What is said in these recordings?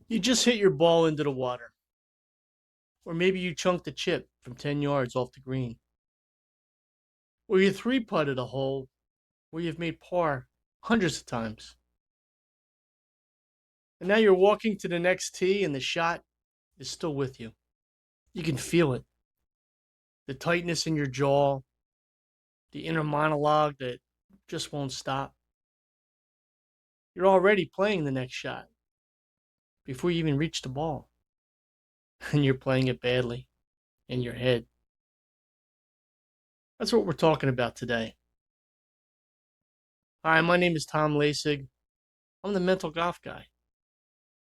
You just hit your ball into the water. Or maybe you chunked a chip from 10 yards off the green. Or you three putted a hole where you've made par hundreds of times. And now you're walking to the next tee and the shot is still with you. You can feel it. The tightness in your jaw, the inner monologue that just won't stop. You're already playing the next shot before you even reach the ball. And you're playing it badly in your head. That's what we're talking about today. Hi, my name is Tom Lasig. I'm the Mental Golf Guy.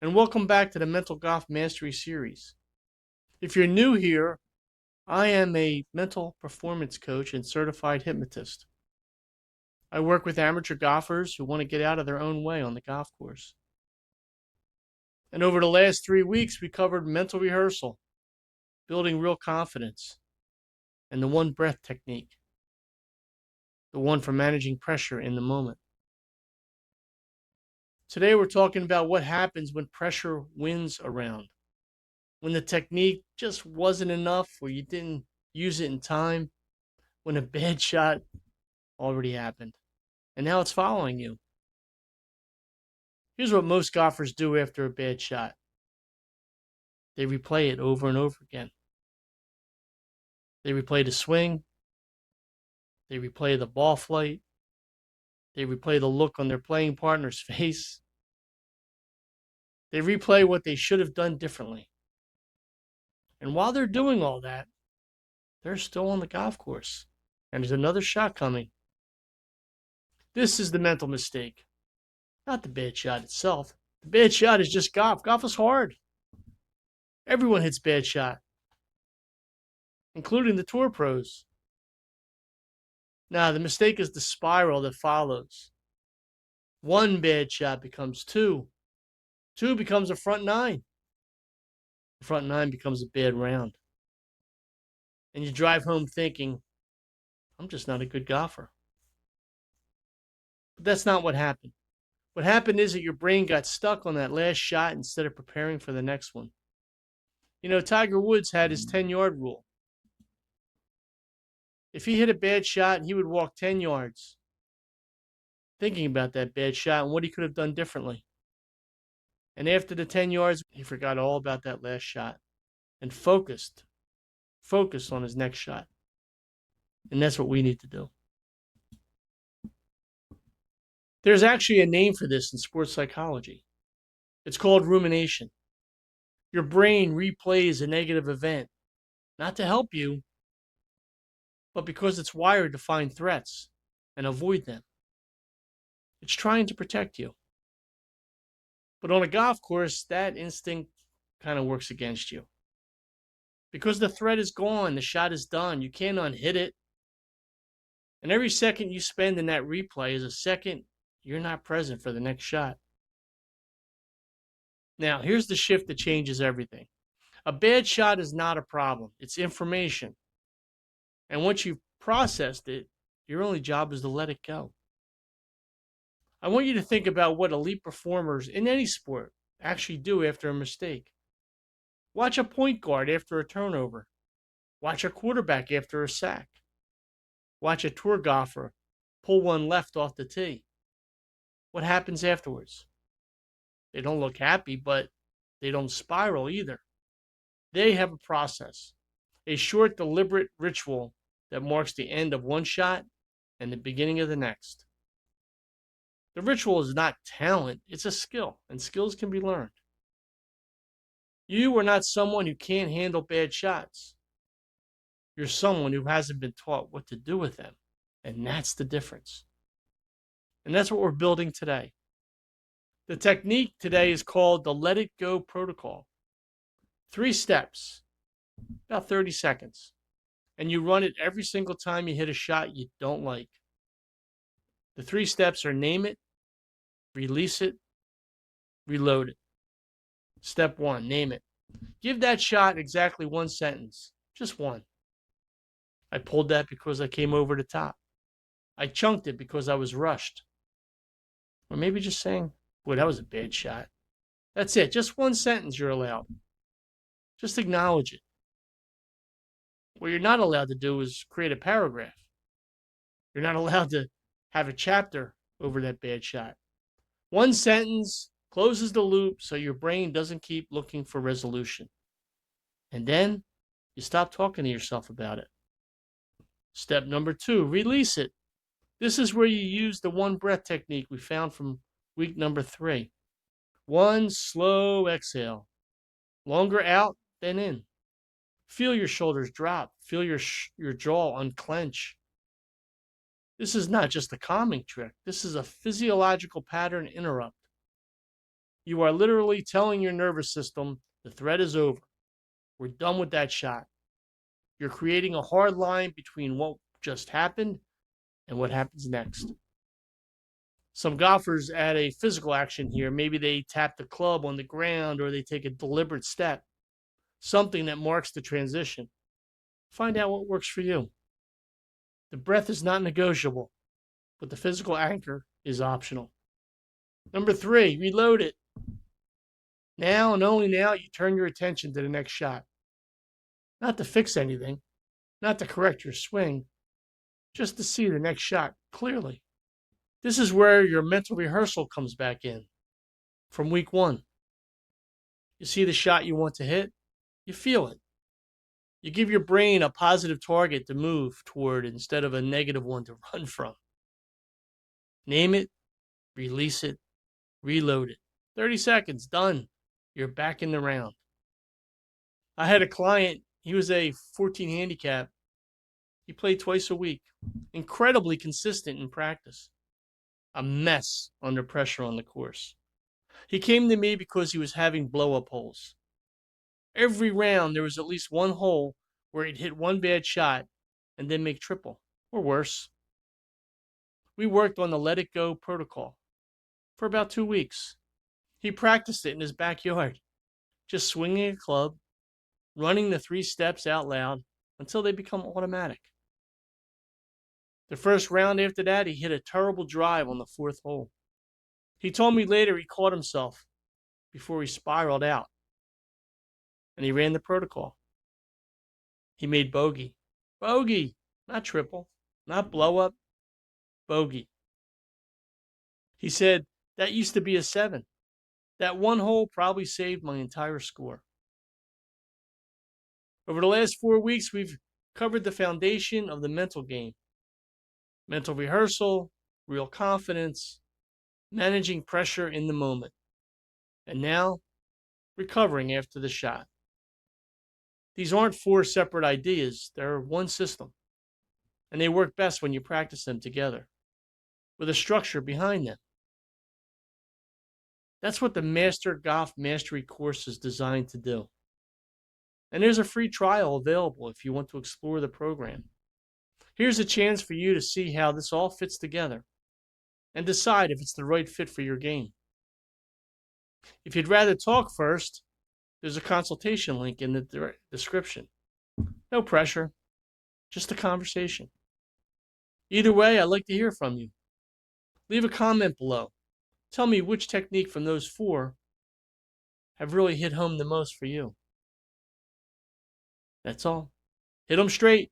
And welcome back to the Mental Golf Mastery Series. If you're new here, I am a mental performance coach and certified hypnotist. I work with amateur golfers who want to get out of their own way on the golf course. And over the last 3 weeks, we covered mental rehearsal, building real confidence, and the one breath technique, the one for managing pressure in the moment. Today, we're talking about what happens when pressure wins around, when the technique just wasn't enough or you didn't use it in time, when a bad shot already happened, and now it's following you. Here's what most golfers do after a bad shot. They replay it over and over again. They replay the swing. They replay the ball flight. They replay the look on their playing partner's face. They replay what they should have done differently. And while they're doing all that, they're still on the golf course. And there's another shot coming. This is the mental mistake, not the bad shot itself. The bad shot is just golf. Golf is hard. Everyone hits bad shot, including the tour pros. Now, the mistake is the spiral that follows. One bad shot becomes two. Two becomes a front nine. The front nine becomes a bad round. And you drive home thinking, I'm just not a good golfer. But that's not what happened. What happened is that your brain got stuck on that last shot instead of preparing for the next one. You know, Tiger Woods had his 10-yard rule. If he hit a bad shot, he would walk 10 yards, thinking about that bad shot and what he could have done differently. And after the 10 yards, he forgot all about that last shot and focused on his next shot. And that's what we need to do. There's actually a name for this in sports psychology. It's called rumination. Your brain replays a negative event, not to help you, but because it's wired to find threats and avoid them. It's trying to protect you. But on a golf course, that instinct kind of works against you. Because the threat is gone, the shot is done, you can't unhit it. And every second you spend in that replay is a second you're not present for the next shot. Now, here's the shift that changes everything. A bad shot is not a problem. It's information. And once you've processed it, your only job is to let it go. I want you to think about what elite performers in any sport actually do after a mistake. Watch a point guard after a turnover. Watch a quarterback after a sack. Watch a tour golfer pull one left off the tee. What happens afterwards? They don't look happy, but they don't spiral either. They have a process, a short, deliberate ritual that marks the end of one shot and the beginning of the next. The ritual is not talent, it's a skill, and skills can be learned. You are not someone who can't handle bad shots. You're someone who hasn't been taught what to do with them, and that's the difference. And that's what we're building today. The technique today is called the Let It Go protocol. 3 steps, about 30 seconds. And you run it every single time you hit a shot you don't like. The 3 steps are name it, release it, reload it. Step 1, name it. Give that shot exactly 1 sentence, just one. I pulled that because I came over the top. I chunked it because I was rushed. Or maybe just saying, boy, that was a bad shot. That's it. Just one sentence you're allowed. Just acknowledge it. What you're not allowed to do is create a paragraph. You're not allowed to have a chapter over that bad shot. One sentence closes the loop so your brain doesn't keep looking for resolution. And then you stop talking to yourself about it. Step number 2, release it. This is where you use the one breath technique we found from week number 3. One slow exhale. Longer out than in. Feel your shoulders drop. Feel your jaw unclench. This is not just a calming trick. This is a physiological pattern interrupt. You are literally telling your nervous system the threat is over. We're done with that shot. You're creating a hard line between what just happened and what happens next. Some golfers add a physical action here. Maybe they tap the club on the ground or they take a deliberate step, something that marks the transition. Find out what works for you. The breath is not negotiable, but the physical anchor is optional. Number 3, reload it. Now and only now you turn your attention to the next shot. Not to fix anything, not to correct your swing, just to see the next shot clearly. This is where your mental rehearsal comes back in from week 1. You see the shot you want to hit, you feel it. You give your brain a positive target to move toward instead of a negative one to run from. Name it, release it, reload it. 30 seconds, done. You're back in the round. I had a client, he was a 14 handicap. He played twice a week. Incredibly consistent in practice. A mess under pressure on the course. He came to me because he was having blow-up holes. Every round, there was at least one hole where he'd hit one bad shot and then make triple, or worse. We worked on the Let It Go protocol for about 2 weeks. He practiced it in his backyard, just swinging a club, running the 3 steps out loud until they become automatic. The first round after that, he hit a terrible drive on the 4th hole. He told me later he caught himself before he spiraled out, and he ran the protocol. He made bogey. Bogey, not triple, not blow up, bogey. He said, that used to be a 7. That one hole probably saved my entire score. Over the last 4 weeks, we've covered the foundation of the mental game. Mental rehearsal, real confidence, managing pressure in the moment. And now, recovering after the shot. These aren't 4 separate ideas, they're one system. And they work best when you practice them together, with a structure behind them. That's what the Master Golf Mastery course is designed to do. And there's a free trial available if you want to explore the program. Here's a chance for you to see how this all fits together and decide if it's the right fit for your game. If you'd rather talk first, there's a consultation link in the description. No pressure, just a conversation. Either way, I'd like to hear from you. Leave a comment below. Tell me which technique from those 4 have really hit home the most for you. That's all. Hit them straight.